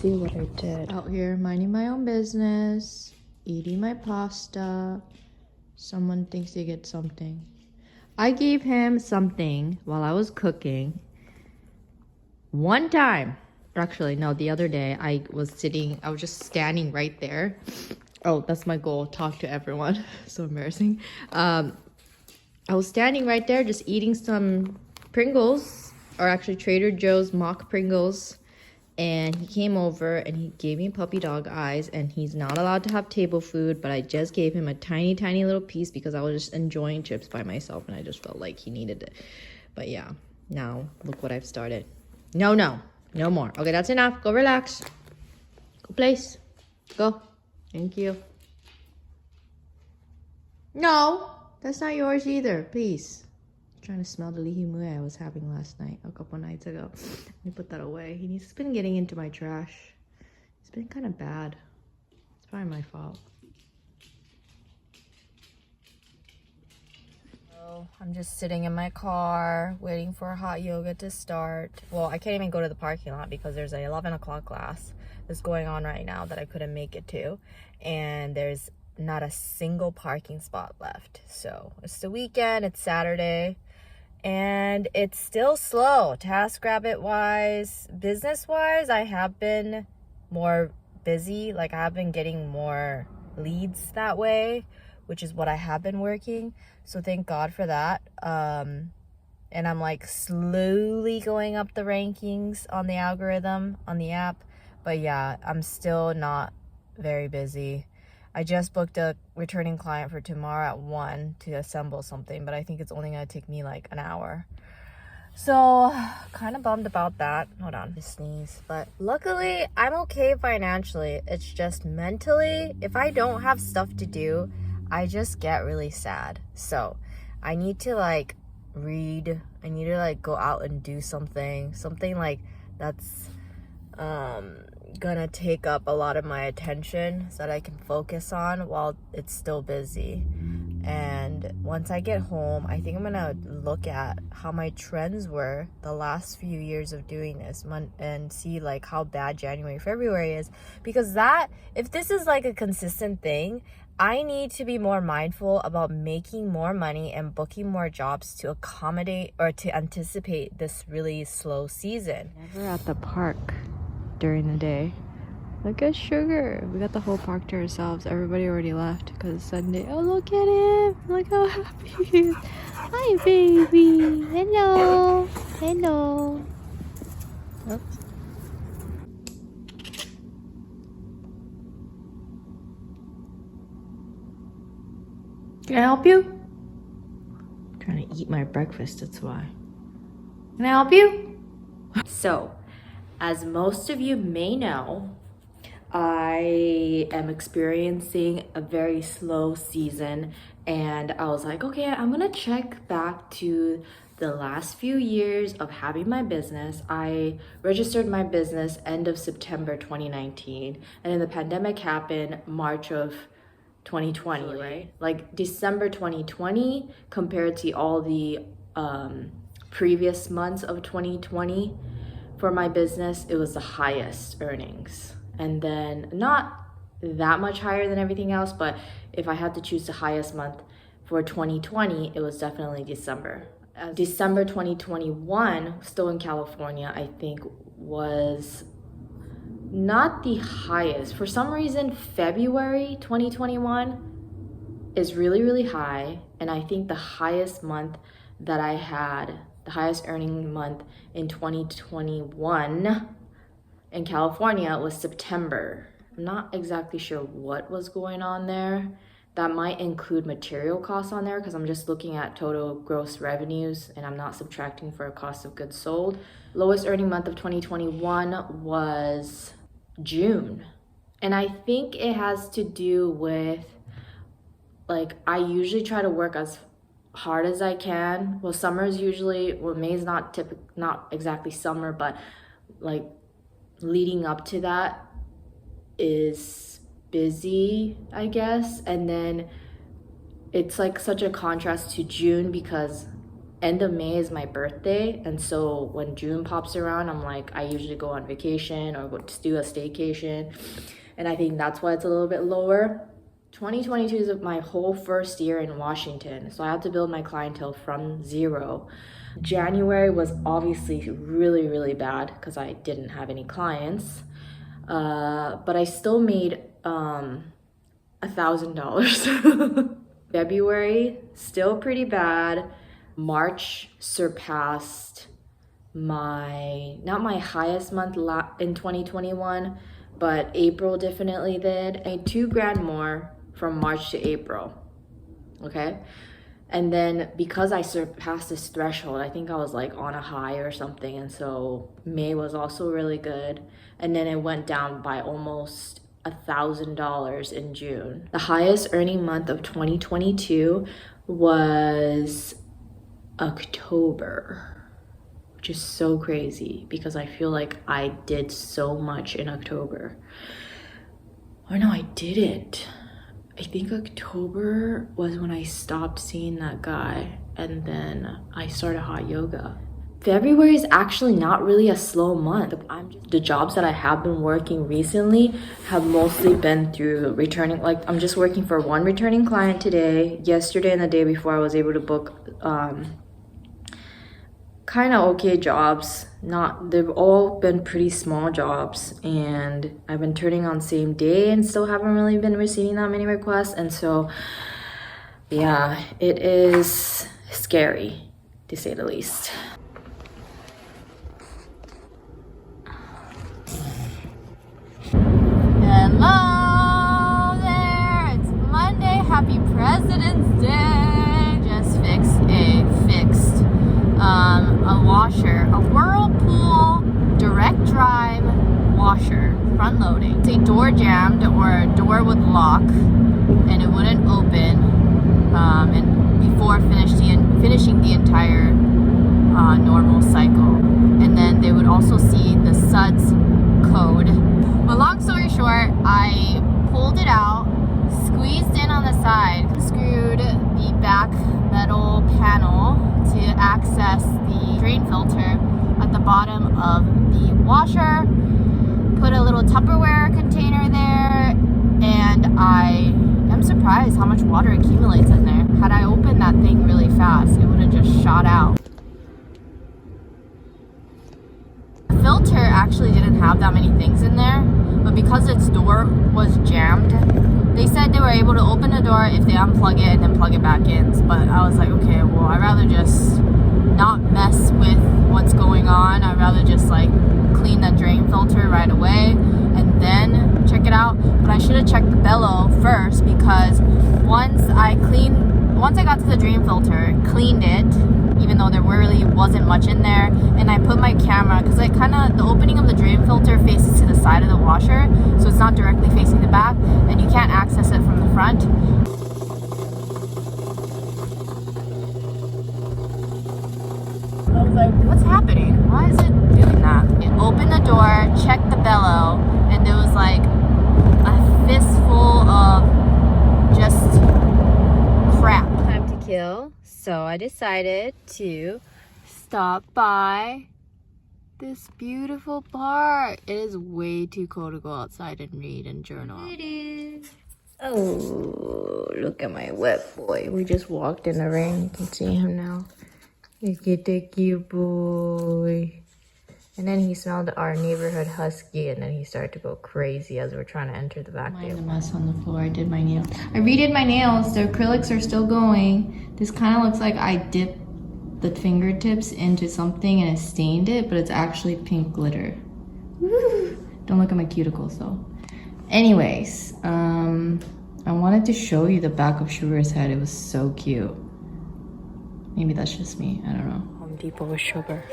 see what I did. Out here minding my own business, eating my pasta. Someone thinks they get something. I gave him something while I was cooking. One time, actually no, the other day I was just standing right there. Oh, that's my goal, talk to everyone. So embarrassing. I was standing right there just eating some Pringles, or actually Trader Joe's mock Pringles. And he came over and he gave me puppy dog eyes, and he's not allowed to have table food, but I just gave him a tiny, tiny little piece because I was just enjoying chips by myself and I just felt like he needed it. But yeah, now look what I've started. No more. Okay, that's enough. Go relax. Go place. Go. Thank you. No, that's not yours either. Please. I'm trying to smell the lihimue I was having last night, a couple nights ago. Let me put that away. He's been getting into my trash. It's been kind of bad. It's probably my fault. I'm just sitting in my car waiting for hot yoga to start. Well, I can't even go to the parking lot because there's a 11 o'clock class that's going on right now that I couldn't make it to, and there's not a single parking spot left. So it's the weekend, it's Saturday, and it's still slow. TaskRabbit wise, business wise, I have been more busy. Like, I have been getting more leads that way, which is what I have been working. So thank God for that. And I'm like slowly going up the rankings on the algorithm on the app. But yeah, I'm still not very busy. I just booked a returning client for tomorrow at 1 to assemble something, but I think it's only gonna take me like an hour. So kind of bummed about that. Hold on, just sneeze. But luckily I'm okay financially. It's just mentally, if I don't have stuff to do, I just get really sad. So I need to like read. I need to like go out and do something like that's gonna take up a lot of my attention so that I can focus on while it's still busy. And once I get home, I think I'm gonna look at how my trends were the last few years of doing this and see like how bad January, February is, because that, if this is like a consistent thing, I need to be more mindful about making more money and booking more jobs to accommodate or to anticipate this really slow season. Never at the park during the day. Look at Sugar. We got the whole park to ourselves. Everybody already left because it's Sunday. Oh, look at him. Look how happy he is. Hi, baby. Hello. Hello. Oops. Can I help you? I'm trying to eat my breakfast, that's why. Can I help you? So, as most of you may know, I am experiencing a very slow season, and I was like, okay, I'm gonna check back to the last few years of having my business. I registered my business end of September 2019, and then the pandemic happened March of 2020, right? Like December 2020 compared to all the previous months of 2020 for my business, it was the highest earnings. And then not that much higher than everything else, but if I had to choose the highest month for 2020, it was definitely December. December 2021, still in California, I think was not the highest. For some reason, February 2021 is really, really high. And I think the highest month that I had, the highest earning month in 2021 in California was September. I'm not exactly sure what was going on there. That might include material costs on there because I'm just looking at total gross revenues and I'm not subtracting for a cost of goods sold. Lowest earning month of 2021 was June. And I think it has to do with, like, I usually try to work as hard as I can. Well, summer is usually, well, May is not exactly summer, but like leading up to that is busy, I guess. And then it's like such a contrast to June because end of May is my birthday, and so when June pops around, I'm like, I usually go on vacation or go to do a staycation, and I think that's why it's a little bit lower. 2022 is my whole first year in Washington, so I had to build my clientele from zero. January was obviously really, really bad because I didn't have any clients, but I still made $1,000. February, still pretty bad. March surpassed not my highest month in 2021, but April definitely did. I made $2,000 more from March to April, okay? And then because I surpassed this threshold, I think I was like on a high or something, and so May was also really good. And then it went down by almost $1,000 in June. The highest earning month of 2022 was October, which is so crazy because I feel like I did so much in October. Or no, I didn't. I think October was when I stopped seeing that guy, and then I started hot yoga. February is actually not really a slow month. The jobs that I have been working recently have mostly been through returning, like I'm just working for one returning client today. Yesterday and the day before I was able to book kind of okay jobs. They've all been pretty small jobs, and I've been turning on same day and still haven't really been receiving that many requests. And so yeah, it is scary to say the least. Hello there, it's Monday. Happy President's Day. Just fixed a washer, a Whirlpool direct drive washer, front loading. It's a door jammed, or a door would lock and it wouldn't open, and before finishing the entire normal cycle. And then they would also see the suds code. But long story short, I pulled it out, squeezed in on the side, screwed the back metal panel to access the drain filter at the bottom of the washer, put a little Tupperware container there, and I am surprised how much water accumulates in there. Had I opened that thing really fast, it would have just shot out. The filter actually didn't have that many things in there, but because its door was jammed, they said they were able to open the door if they unplug it and then plug it back in. But I was like, okay, well, I'd rather just not mess with what's going on. I'd rather just like clean the drain filter right away and then check it out. But I should have checked the bellow first, because once I got to the drain filter, cleaned it, even though there really wasn't much in there, and I put my camera, because the opening of the drain filter faces to the side of the washer, so it's not directly facing the back, and you can't access it from the front. I was like, what's happening? Why is it doing that? It opened the door, checked the bellow, and there was like a fistful of just crap. Time to kill. So I decided to stop by this beautiful park. It is way too cold to go outside and read and journal. It is. Oh, look at my wet boy. We just walked in the rain. You can see him now. Look at the cute boy. And then he smelled our neighborhood husky, and then he started to go crazy as we're trying to enter the back. Mind the mess on the floor. I did my nails. I redid my nails. The acrylics are still going. This kind of looks like I dipped the fingertips into something and it stained it, but it's actually pink glitter. Woo! Don't look at my cuticles though. Anyways, I wanted to show you the back of Sugar's head. It was so cute. Maybe that's just me. I don't know. Home Depot with Sugar.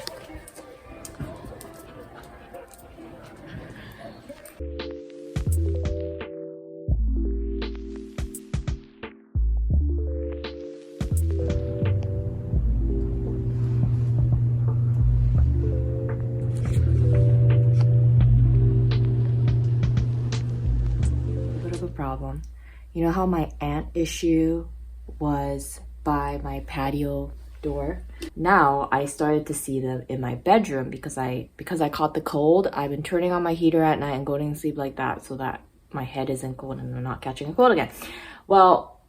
You know how my ant issue was by my patio door. Now I started to see them in my bedroom because I caught the cold. I've been turning on my heater at night and going to sleep like that so that my head isn't cold and I'm not catching a cold again. Well,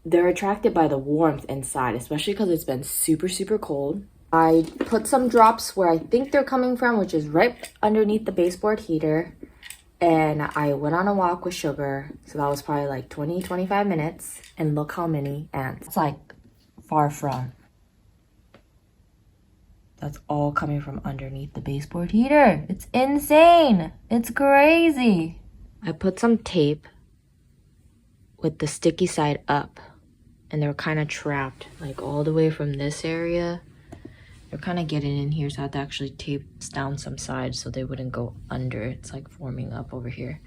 they're attracted by the warmth inside, especially because it's been super, super cold. I put some drops where I think they're coming from, which is right underneath the baseboard heater. And I went on a walk with Sugar. So that was probably like 20-25 minutes. And look how many ants. It's like far from. That's all coming from underneath the baseboard heater. It's insane. It's crazy. I put some tape with the sticky side up. And they're kind of trapped like all the way from this area. They're kind of getting in here, so I had to actually tape down some sides so they wouldn't go under. It's like forming up over here.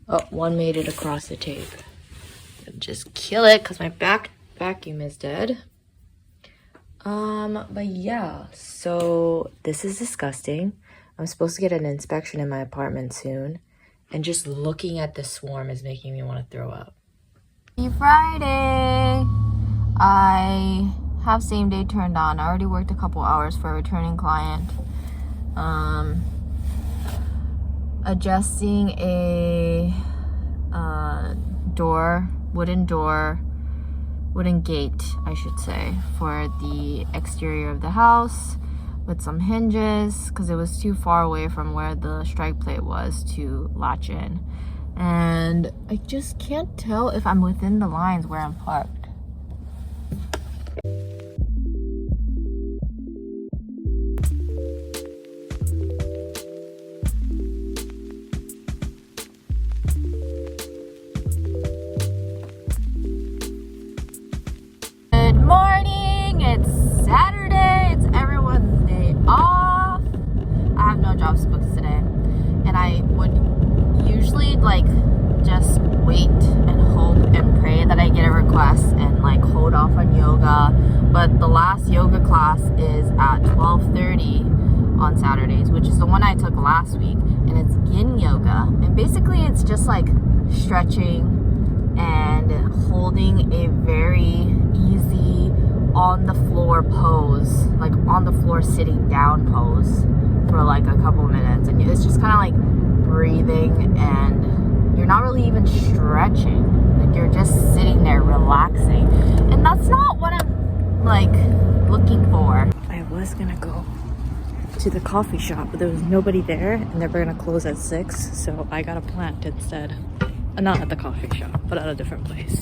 Oh, one made it across the tape. Just kill it because my vacuum is dead. But yeah, so this is disgusting. I'm supposed to get an inspection in my apartment soon. And just looking at the swarm is making me want to throw up. Happy Friday! I have same day turned on. I already worked a couple hours for a returning client. Adjusting a wooden gate, I should say, for the exterior of the house with some hinges because it was too far away from where the strike plate was to latch in. And I just can't tell if I'm within the lines where I'm parked. Good morning, it's Saturday, it's everyone's day off. I have no jobs booked today, and I would usually like just wait and hope and pray that I get a request and like hold off on yoga, but the last yoga class is at 12:30 on Saturdays, which is the one I took last week, and it's yin yoga, and basically it's just like stretching and holding a very easy on the floor pose, like on the floor sitting down pose for like a couple minutes, and it's just kind of like breathing, and you're not really even stretching, like you're just sitting there relaxing, and that's not what I'm like looking for. I was gonna go to the coffee shop, but there was nobody there, and they're gonna close at 6, so I got a plant instead. Not at the coffee shop, but at a different place.